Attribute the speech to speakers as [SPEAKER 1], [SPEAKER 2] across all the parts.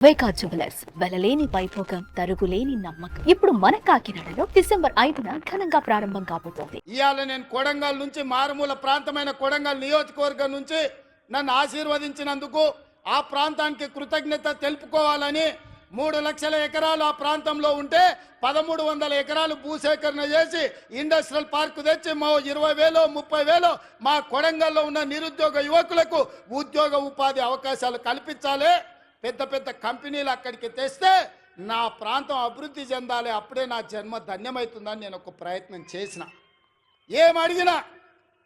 [SPEAKER 1] వైకా jewellers వెలలేని Vaibhogam తరుగులేని నమ్మకం. ఇప్పుడు మన కాకినాడలో డిసెంబర్ 5న ఘనంగా ప్రారంభం కాబోతోంది.
[SPEAKER 2] ఇవాళ నేను కొడంగల్ నుంచి మారుమూల ప్రాంతమైన కొడంగల్ నియోజకవర్గం నుంచి నన్ను ఆశీర్వదించినందుకు ఆ ప్రాంతానికి కృతజ్ఞత తెలుపుకోవాలని 3 లక్షల ఎకరాలు ఆ ప్రాంతంలో ఉంటే 1300 ఎకరాలు భూసేకరణ చేసి ఇండస్ట్రియల్ పార్క్ తెచ్చి మా 20,000 30,000 మా కొడంగల్లో ఉన్న నిరుద్యోగ యువకులకు ఉద్యోగ ఉపాధి అవకాశాలు కల్పించాలి. పెద్ద పెద్ద కంపెనీలు అక్కడికి తెస్తే నా ప్రాంతం అభివృద్ధి చెందాలి, అప్పుడే నా జన్మ ధన్యమవుతుందని నేను ఒక ప్రయత్నం చేసిన. ఏమడిగినా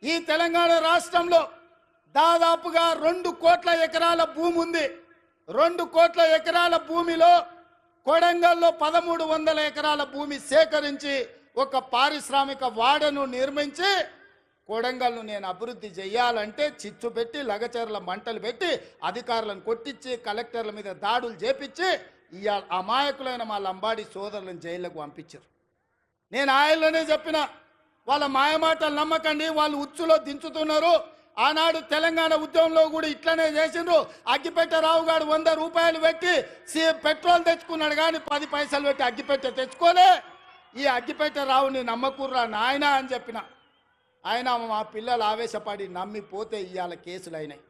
[SPEAKER 2] ఈ తెలంగాణ రాష్ట్రంలో దాదాపుగా 2 కోట్ల ఎకరాల భూమి ఉంది. 2 కోట్ల ఎకరాల భూమిలో కొడంగల్లో 1300 ఎకరాల భూమి సేకరించి ఒక పారిశ్రామిక వాడను నిర్మించి కొడంగల్ను నేను అభివృద్ధి చేయాలంటే చిచ్చు పెట్టి లగచర్ల మంటలు పెట్టి అధికారులను కొట్టించి కలెక్టర్ల మీద దాడులు చేపించి ఇవాళ అమాయకులైన మా లంబాడి సోదరులను జైళ్ళకు పంపించారు. నేను ఆయనలోనే చెప్పిన, వాళ్ళ మాయమాటలు నమ్మకండి, వాళ్ళు ఉచ్చులో దించుతున్నారు. ఆనాడు తెలంగాణ ఉద్యమంలో కూడా ఇట్లనే చేసిండ్రు. అగ్గిపెట్టె రావు గారు 100 రూపాయలు పెట్టి పెట్రోల్ తెచ్చుకున్నాడు, కానీ 10 పైసలు పెట్టి అగ్గిపెట్టె తెచ్చుకోలే. ఈ అగ్గిపెట్టె రావుని నమ్మకుర్రా నాయన అని చెప్పిన. ఆయన మా పిల్లలు ఆవేశపడి నమ్మిపోతే ఇవాళ కేసులు అయినాయి.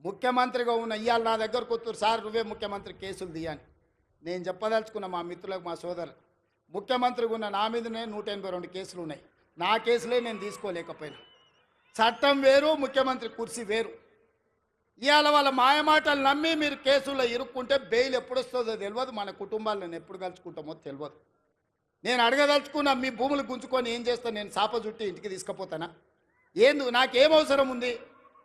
[SPEAKER 2] ముఖ్యమంత్రిగా ఉన్న ఇవాళ నా దగ్గరకు వస్తారు, సార్ నువ్వే ముఖ్యమంత్రి కేసులు తీయని. నేను చెప్పదలుచుకున్న మా మిత్రులకు, మా సోదరులు, ముఖ్యమంత్రిగా ఉన్న నా మీదనే 182 కేసులు ఉన్నాయి. నా కేసులే నేను తీసుకోలేకపోయినా. చట్టం వేరు, ముఖ్యమంత్రి కుర్చీ వేరు. ఇవాళ వాళ్ళ మాయమాటలు నమ్మి మీరు కేసుల్లో ఇరుక్కుంటే బెయిల్ ఎప్పుడు వస్తుందో తెలియదు, మన కుటుంబాలను ఎప్పుడు కలుసుకుంటామో తెలియదు. నేను అడగదలుచుకున్నా, మీ భూములు గుంజుకొని ఏం చేస్తాను? నేను చాప చుట్టి ఇంటికి తీసుకుపోతానా? నాకేం అవసరం ఉంది?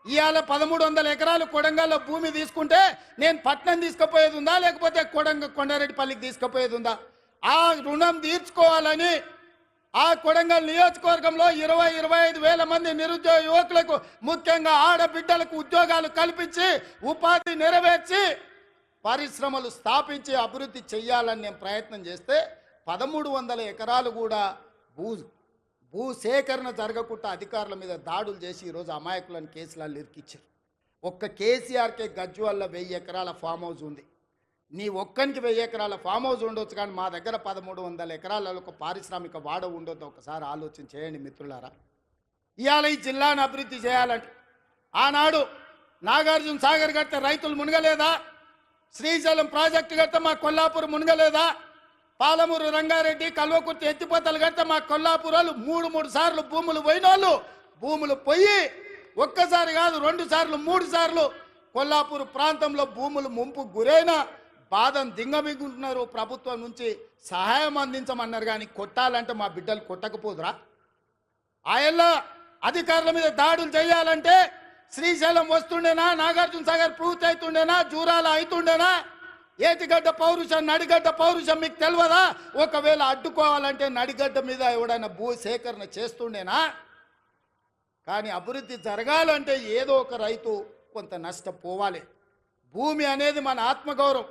[SPEAKER 2] ఇవాళ 1300 ఎకరాలు కొడంగల్లో భూమి తీసుకుంటే నేను పట్నం తీసుకుపోయేది ఉందా, లేకపోతే కొండారెడ్డిపల్లికి తీసుకుపోయేది ఉందా? ఆ రుణం తీర్చుకోవాలని ఆ కొడంగల్ నియోజకవర్గంలో 20-25 వేల మంది నిరుద్యోగ యువకులకు, ముఖ్యంగా ఆడబిడ్డలకు ఉద్యోగాలు కల్పించి ఉపాధి నెరవేర్చి పరిశ్రమలు స్థాపించి అభివృద్ధి చెయ్యాలని నేను ప్రయత్నం చేస్తే 1300 ఎకరాలు కూడా భూసేకరణ జరగకుండా అధికారుల మీద దాడులు చేసి ఈరోజు అమాయకులను కేసులలో ఇరికిచ్చారు. ఒక్క కేసీఆర్కే గజ్వేల్లో 1000 ఎకరాల ఫామ్ హౌస్ ఉంది. నీ ఒక్కనికి 1000 ఎకరాల ఫామ్ హౌస్ ఉండొచ్చు, కానీ మా దగ్గర 1300 ఎకరాలలో ఒక పారిశ్రామిక వాడ ఉండొద్దు. ఒకసారి ఆలోచన చేయండి మిత్రులారా. ఇవాళ ఈ జిల్లాను అభివృద్ధి చేయాలంటే ఆనాడు నాగార్జున సాగర్ కడితే రైతులు మునగలేదా? శ్రీశైలం ప్రాజెక్టు కడితే మా కొల్లాపూర్ మునగలేదా? పాలమూరు రంగారెడ్డి కల్వకుర్తి ఎత్తిపోతలు కడితే మా కొల్లాపురాలు 3 సార్లు భూములు పోయినోళ్ళు భూములు పోయి ఒక్కసారి కాదు 2 సార్లు 3 సార్లు కొల్లాపూర్ ప్రాంతంలో భూములు ముంపు గురైన బాధను దింగమిగుంటున్నారు. ప్రభుత్వం నుంచి సహాయం అందించమన్నారు, కానీ కొట్టాలంటే మా బిడ్డలు కొట్టకపోదురా? ఆయల్లా అధికారుల మీద దాడులు చేయాలంటే శ్రీశైలం వస్తుండేనా? నాగార్జున సాగర్ పూర్తి అవుతుండేనా? జూరాల అవుతుండేనా? ఏటిగడ్డ పౌరుషం, నడిగడ్డ పౌరుషం మీకు తెలియదా? ఒకవేళ అడ్డుకోవాలంటే నడిగడ్డ మీద ఎవడైనా భూ సేకరణ చేస్తుండేనా? కానీ అభివృద్ధి జరగాలంటే ఏదో ఒక రైతు కొంత నష్టపోవాలి. భూమి అనేది మన ఆత్మగౌరవం,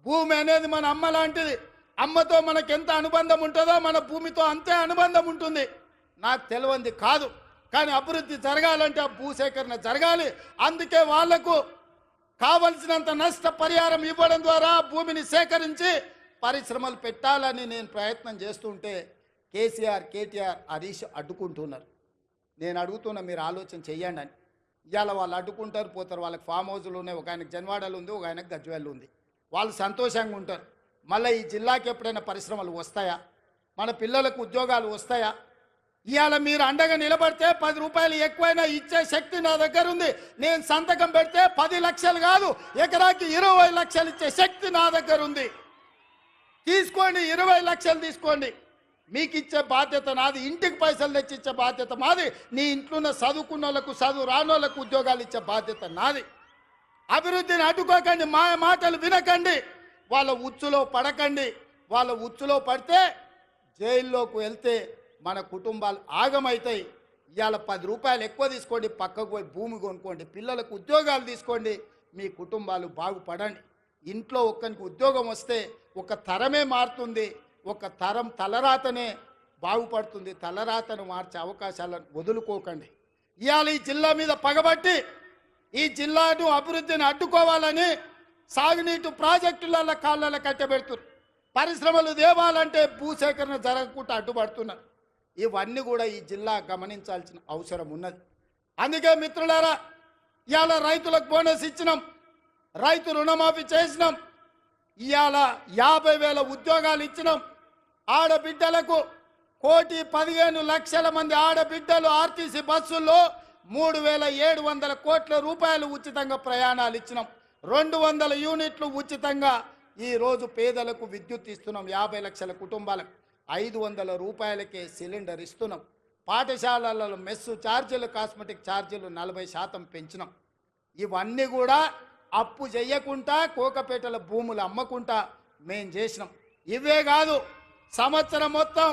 [SPEAKER 2] భూమి అనేది మన అమ్మ లాంటిది. అమ్మతో మనకు ఎంత అనుబంధం ఉంటుందో మన భూమితో అంతే అనుబంధం ఉంటుంది. నాకు తెలియంది కాదు, కానీ అభివృద్ధి జరగాలంటే ఆ భూసేకరణ జరగాలి. అందుకే వాళ్లకు కావలసినంత నష్ట పరిహారం ఇవ్వడం ద్వారా భూమిని సేకరించి పరిశ్రమలు పెట్టాలని నేను ప్రయత్నం చేస్తుంటే కేసీఆర్, కేటీఆర్, హరీష్ అడ్డుకుంటున్నారు. నేను అడుగుతున్నా, మీరు ఆలోచన చెయ్యండి అని. ఇవాళ వాళ్ళు అడ్డుకుంటారు, పోతారు. వాళ్ళకి ఫామ్ హౌజులు ఉన్నాయి, ఒక ఆయనకు జన్వాడలు ఉంది, ఒక ఆయనకు గజ్వేల్ ఉంది. వాళ్ళు సంతోషంగా ఉంటారు. మళ్ళీ ఈ జిల్లాకి ఎప్పుడైనా పరిశ్రమలు వస్తాయా? మన పిల్లలకు ఉద్యోగాలు వస్తాయా? ఇవాళ మీరు అండగా నిలబడితే 10 రూపాయలు ఎక్కువైనా ఇచ్చే శక్తి నా దగ్గర ఉంది. నేను సంతకం పెడితే 10 లక్షలు కాదు, ఎకరాకి 20 లక్షలు ఇచ్చే శక్తి నా దగ్గర ఉంది. తీసుకోండి, 20 లక్షలు తీసుకోండి. మీకు ఇచ్చే బాధ్యత నాది, ఇంటికి పైసలు తెచ్చి ఇచ్చే బాధ్యత మాది. నీ ఇంట్లో ఉన్న చదువుకున్న వాళ్ళకు, చదువు రానోళ్లకు ఉద్యోగాలు ఇచ్చే బాధ్యత నాది. అభివృద్ధిని అడ్డుకోకండి, మాయ మాటలు వినకండి, వాళ్ళ ఉచ్చులో పడకండి. వాళ్ళ ఉచ్చులో పడితే జైల్లోకి వెళ్తే మన కుటుంబాలు ఆగమవుతాయి. ఇవాళ 10 రూపాయలు ఎక్కువ తీసుకోండి, పక్కకు పోయి భూమి కొనుక్కోండి, పిల్లలకు ఉద్యోగాలు తీసుకోండి, మీ కుటుంబాలు బాగుపడండి. ఇంట్లో ఒక్కరికి ఉద్యోగం వస్తే ఒక తరమే మారుతుంది, ఒక తరం తలరాతనే బాగుపడుతుంది. తలరాతను మార్చే అవకాశాలను వదులుకోకండి. ఇవాళ ఈ జిల్లా మీద పగబట్టి ఈ జిల్లాను అభివృద్ధిని అడ్డుకోవాలని సాగునీటి ప్రాజెక్టులలో కాళ్ళ కట్టబెడుతున్నారు. పరిశ్రమలు దేవాలంటే భూసేకరణ జరగకుండా అడ్డుపడుతున్నారు. ఇవన్నీ కూడా ఈ జిల్లా గమనించాల్సిన అవసరం ఉన్నది. అందుకే మిత్రులారా, ఇవాళ రైతులకు బోనస్ ఇచ్చినాం, రైతు రుణమాఫీ చేసినాం, ఇవాళ 50,000 ఉద్యోగాలు ఇచ్చినాం. ఆడబిడ్డలకు 1,15,00,000 మంది ఆడబిడ్డలు ఆర్టీసీ బస్సుల్లో 3,700 కోట్ల రూపాయలు ఉచితంగా ప్రయాణాలు ఇచ్చినాం. 200 యూనిట్లు ఉచితంగా ఈరోజు పేదలకు విద్యుత్ ఇస్తున్నాం. 50 లక్షల కుటుంబాలకు 500 రూపాయలకే సిలిండర్ ఇస్తున్నాం. పాఠశాలలలో మెస్సు ఛార్జీలు, కాస్మెటిక్ ఛార్జీలు 40% పెంచినాం. ఇవన్నీ కూడా అప్పు చేయకుండా కోకపేటల భూములు అమ్మకుండా మేం చేసినాం. ఇవే కాదు, సంవత్సరం మొత్తం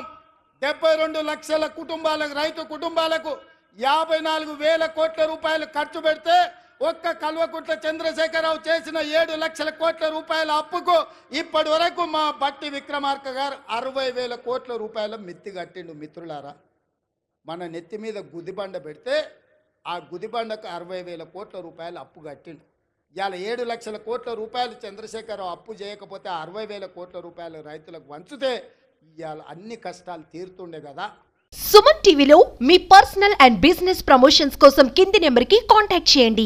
[SPEAKER 2] 72 లక్షల కుటుంబాలకు, రైతు కుటుంబాలకు 54,000 కోట్ల రూపాయలు ఖర్చు పెడితే ఒక్క కల్వకుంట్ల చంద్రశేఖరరావు చేసిన 7 లక్షల కోట్ల రూపాయల అప్పుకు ఇప్పటి వరకు మా బట్టి విక్రమార్క గారు 60,000 కోట్ల రూపాయల మిత్తి కట్టిండు. మిత్రులారా, మన నెత్తి మీద గుదిబండ పెడితే ఆ గుదిబండకు 60,000 కోట్ల రూపాయలు అప్పు కట్టిండు. ఇవాళ 7 లక్షల కోట్ల రూపాయలు చంద్రశేఖరరావు అప్పు చేయకపోతే 60,000 కోట్ల రూపాయలు రైతులకు వంచితే ఇవాళ అన్ని కష్టాలు తీరుతుండే కదా.
[SPEAKER 3] సుమన్ టీవీలో మీ పర్సనల్ అండ్ బిజినెస్ ప్రమోషన్స్ కోసం కింది నెంబర్కి కాంటాక్ట్ చేయండి.